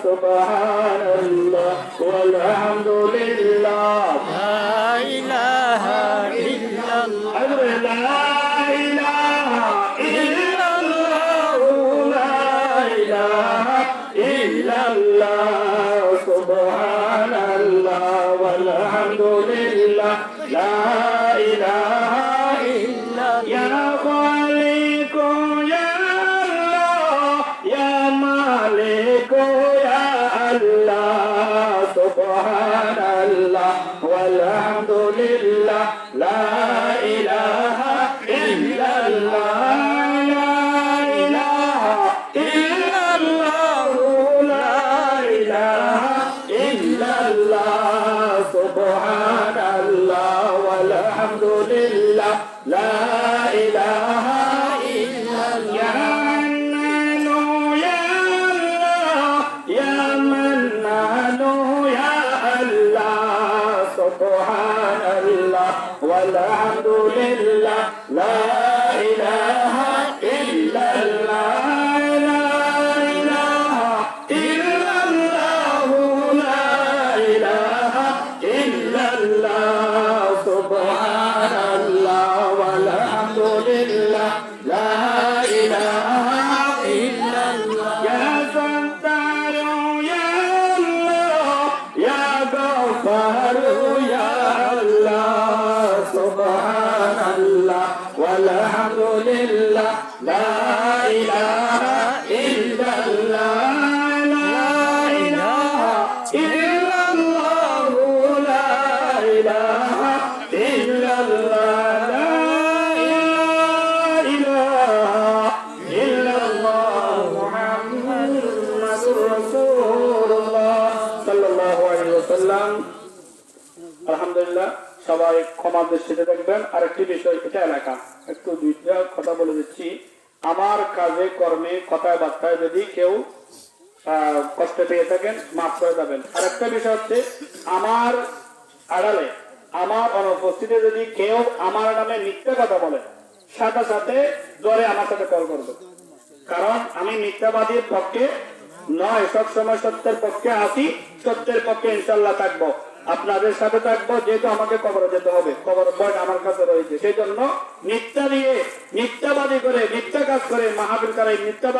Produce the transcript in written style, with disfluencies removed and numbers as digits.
সুবহানাল্লাহ ওয়ালহামদুলিল্লাহ লা ইলাহা ইল্লাল্লাহ লা ইলাহা ইল্লাল্লাহ লা ইলাহা ইল্লাল্লাহ সুবহানাল্লাহ ওয়ালহামদুলিল্লাহ লা ইলাহা ইল্লাল্লাহ ইয়া খালিক ইয়া আল্লাহ ইয়া মালিক ইয়া আল্লাহ সুবহানাল্লাহ ওয়ালহামদুলিল্লাহ লা ইলাহা ইল্লাল্লাহ লা ইলাহা ইল্লাল্লাহ লা ইলাহা ইল্লাল্লাহ সুবহানাল্লাহ ওয়ালহামদুলিল্লাহ লা ইলাহা ইল্লাল্লাহ ইয়া মান্নানু ইয়া আল্লাহ সুবহানাল্লাহ ওয়ালহামদুলিল্লাহ লা ইলাহা ইল্লাল্লাহ লা ইলাহা ইল্লাল্লাহ লা ইলাহা ইল্লাল্লাহ সুবহানাল্লাহ ওয়ালহামদুলিল্লাহ লা ইলাহা ইল্লাল্লাহ ইয়া সাত্তারু ইয়া আল্লাহ ইয়া গফফারু ইয়া আল্লাহ সুবহানাল্লাহ ওয়ালহামদুলিল্লাহ লা ইলাহা ইল্লাল্লাহ লা ইলাহা ইল্লাল্লাহ লা ইলাহা ইল্লাল্লাহ লা ইলাহা ইল্লাল্লাহ মুহাম্মাদুর রাসূলুল্লাহ সাল্লাল্লাহু আলাইহি ওয়াসাল্লাম। আলহামদুলিল্লাহ, সবাই ক্ষমা দৃষ্টিতে দেখবেন। আরেকটি বিষয়, এটা এলাকা, একটু দুইটা কথা বলে দিচ্ছি। আমার কাজে কর্মে কথায় বার্তায় যদি কেউ কষ্ট পেয়ে থাকেন মাফ করে দেবেন। আরেকটা বিষয় হচ্ছে, আমার আড়ালে আমার অনুপস্থিতিতে যদি কেউ আমার নামে মিথ্যা কথা বলে, সাথে সাথে জোরে আমার সাথে কল করবে। কারণ আমি মিথ্যাবাদীর পক্ষে নয়, সবসময় সত্যের পক্ষে আছি, সত্যের পক্ষে ইনশাল্লাহ থাকবো, আপনাদের সাথে থাকবো। যেহেতু আমাকে কবরে যেতে হবে, কবর ভয় আমার কাছে রয়েছে, সেই জন্য মিথ্যা দিয়ে মিথ্যাবাদী করে মিথ্যা কাজ করে মাহফিল করে মিথ্যা